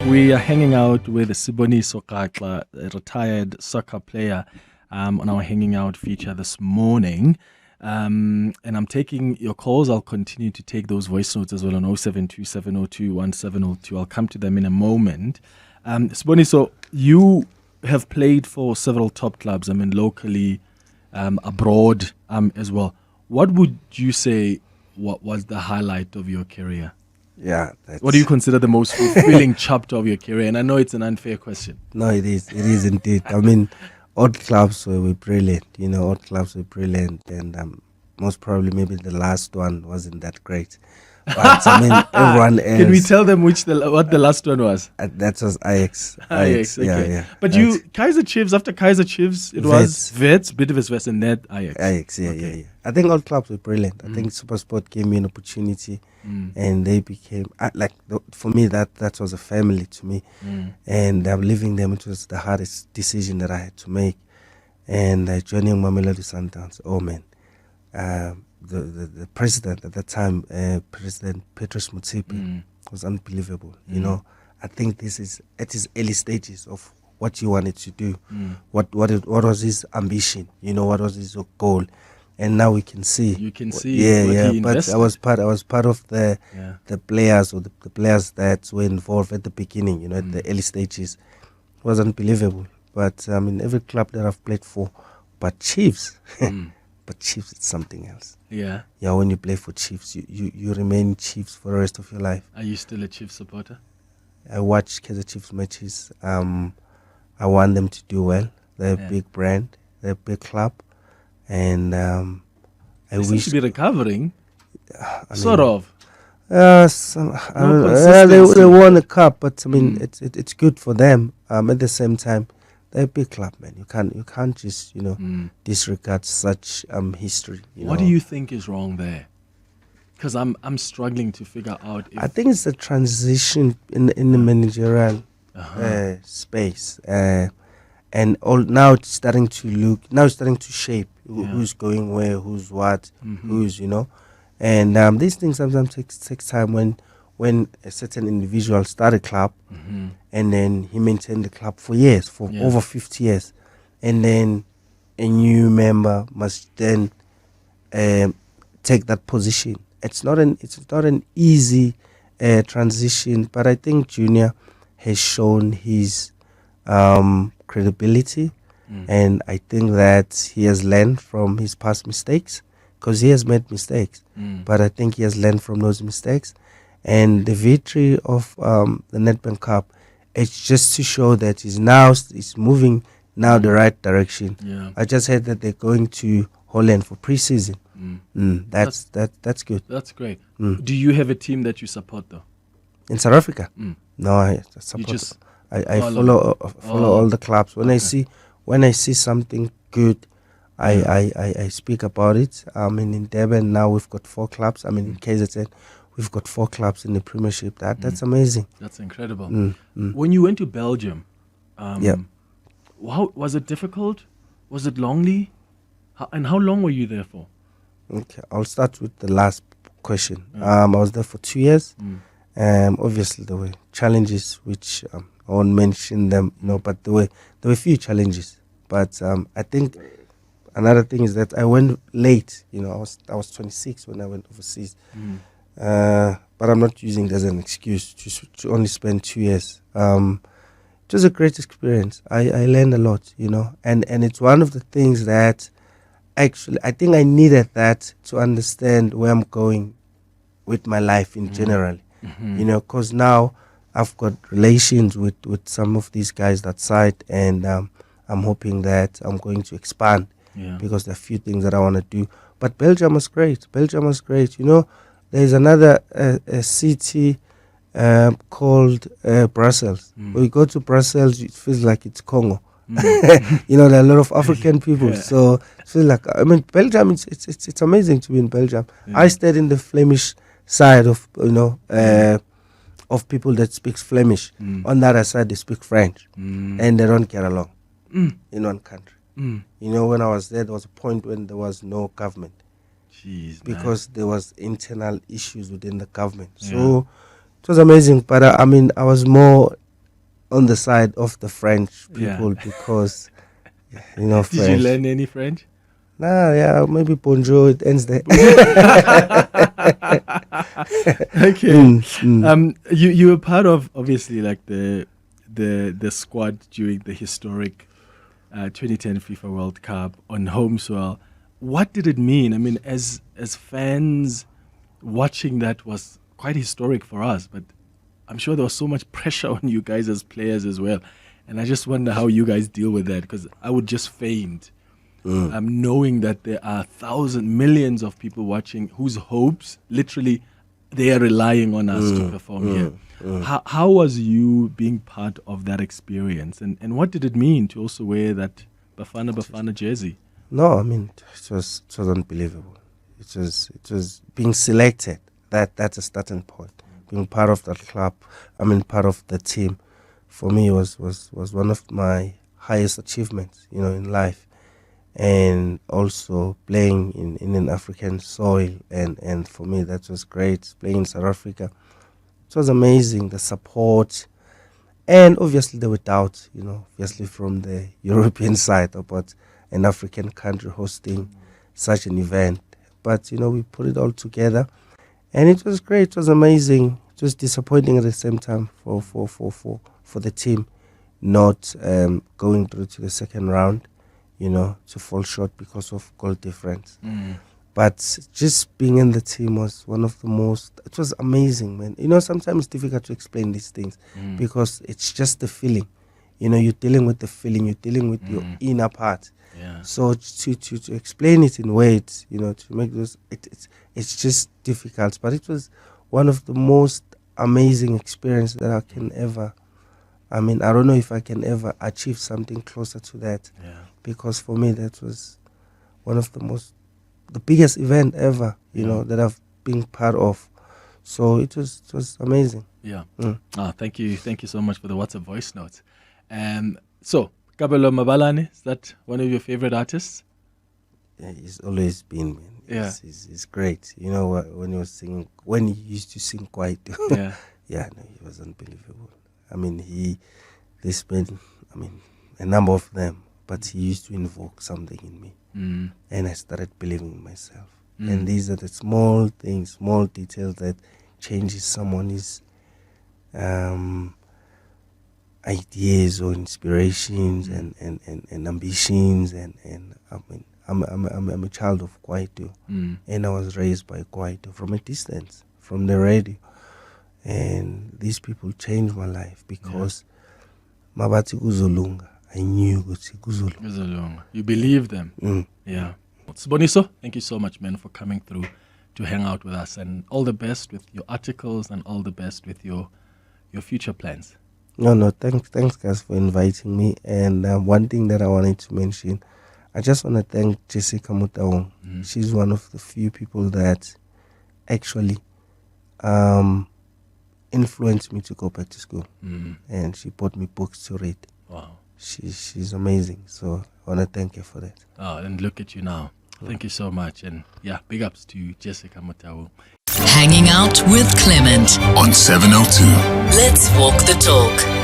We are hanging out with Siboniso Gaxa, a retired soccer player, on our Hanging Out feature this morning. And I'm taking your calls. I'll continue to take those voice notes as well on 0727021702. I'll come to them in a moment. Siboniso, you have played for several top clubs, locally, abroad as well. What would you say what was the highlight of your career? Yeah. What do you consider the most fulfilling chapter of your career? And I know it's an unfair question. No, it is. It is indeed. Old clubs were brilliant. Old clubs were brilliant. And most probably maybe the last one wasn't that great. But everyone else. Can we tell them what the last one was? That was Ajax. Ajax, okay. Yeah. But Ajax. Kaiser Chiefs, after Kaiser Chiefs, it was Wits, Bidvest, and then Ajax. Ajax, yeah. I think all clubs were brilliant. I think SuperSport gave me an opportunity, and they became for me that was a family to me. And leaving them, it was the hardest decision that I had to make. And joining Mamelodi Sundowns, oh man. The president at that time, President Petrus Motsepe, was unbelievable. I think this is at his early stages of what he wanted to do. What was his ambition? What was his goal? And now we can see. You can see. Yeah. But I was part of the players or the players that were involved at the beginning. At the early stages, it was unbelievable. But every club that I've played for, but Chiefs. But Chiefs, it's something else. Yeah. Yeah, when you play for Chiefs, you remain Chiefs for the rest of your life. Are you still a Chiefs supporter? I watch Kaizer Chiefs matches. I want them to do well. They're a big brand. They're a big club. And I they wish... to be recovering. Sort of. They won a cup, but it's good for them. At the same time, they're a big club, man. You can't just disregard such history. What do you think is wrong there? Because I'm struggling to figure out. I think it's the transition in the managerial space, and all now it's starting to shape who's going where, who's what, who's and these things sometimes takes time when a certain individual start a club and then he maintained the club for years, for over 50 years. And then a new member must then take that position. It's not an easy transition, but I think Junior has shown his credibility, and I think that he has learned from his past mistakes, because he has made mistakes, but I think he has learned from those mistakes. And the victory of the Nedbank Cup, it's just to show that he's moving now the right direction. Yeah. I just heard that they're going to Holland for pre-season. That's good. That's great. Do you have a team that you support though? In South Africa? No, I support. I follow all the clubs. When I see something good, I speak about it. In Durban now we've got 4 clubs. In KZN. We've got 4 clubs in the Premiership. That's amazing. That's incredible. When you went to Belgium, was it difficult? Was it lonely? And how long were you there for? Okay, I'll start with the last question. I was there for 2 years. Obviously, there were challenges which I won't mention them, but there were a few challenges. But I think another thing is that I went late. I was 26 when I went overseas. But I'm not using it as an excuse to only spend 2 years. It was a great experience. I learned a lot, and it's one of the things that actually I think I needed that to understand where I'm going with my life in general, because now I've got relations with some of these guys that side, and I'm hoping that I'm going to expand because there are a few things that I want to do. But Belgium was great. There's another city called Brussels. When you go to Brussels, it feels like it's Congo. There are a lot of African people, so it feels like Belgium. It's amazing to be in Belgium. I stayed in the Flemish side of people that speaks Flemish. On the other side, they speak French, and they don't get along in one country. When I was there was a point when there was no government. Jeez, because there was internal issues within the government. So it was amazing. But I was more on the side of the French Yeah. people because, you know, Did you French. learn any French? Nah, yeah, maybe bonjour, it ends there. Okay. You were part of obviously like the squad during the historic 2010 FIFA World Cup on home soil. What did it mean? I mean, as fans, watching that was quite historic for us, but I'm sure there was so much pressure on you guys as players as well. And I just wonder how you guys deal with that, because I would just faint. Knowing that there are millions of people watching whose hopes literally they are relying on us to perform here. How was you being part of that experience, and what did it mean to also wear that Bafana jersey? No, I mean, it was unbelievable. It was being selected. That's a starting point. Being part of that club, I mean, part of the team, for me was one of my highest achievements, you know, in life. And also playing in an African soil, and for me that was great. Playing in South Africa, it was amazing, the support, and obviously there were doubts, you know, obviously from the European side about an African country hosting such an event. But, you know, we put it all together, and it was great. It was amazing. It was disappointing at the same time for the team not going through to the second round, you know, to fall short because of goal difference. But just being in the team was one of the most, it was amazing, man. You know, sometimes it's difficult to explain these things because it's just the feeling. You know, you're dealing with the feeling, you're dealing with your inner part. Yeah. So to explain it in words, you know, to make those, it's just difficult. But it was one of the most amazing experiences that I can ever, I mean, I don't know if I can ever achieve something closer to that. Yeah. Because for me, that was one of the biggest event ever, you know, that I've been part of. So it was amazing. Yeah. Thank you so much for the WhatsApp voice notes. So, Kabelo Mabalane, is that one of your favorite artists? Yeah, he's always been, man. Yeah. He's great. You know, when he was singing, when he used to sing quiet. Yeah. Yeah, no, he was unbelievable. I mean, this man, I mean, a number of them, but he used to invoke something in me. And I started believing in myself. And these are the small things, small details that changes someone's ideas or inspirations and ambitions. And I mean, I'm a child of Kwaito, and I was raised by Kwaito from a distance, from the radio. And these people changed my life because Mabati Kuzolunga, I knew Kuzolunga. You believe them. Yeah. Siboniso, thank you so much, man, for coming through to hang out with us, and all the best with your articles and all the best with your future plans. No, thanks guys for inviting me. And one thing that I wanted to mention, I just want to thank Jessica Mutaung. She's one of the few people that actually influenced me to go back to school. And she bought me books to read. Wow. She's amazing. So I want to thank her for that. Oh, and look at you now. Thank you so much. And yeah, big ups to Jessica Mutaung. Hanging out with Clement on 702. Let's walk the talk.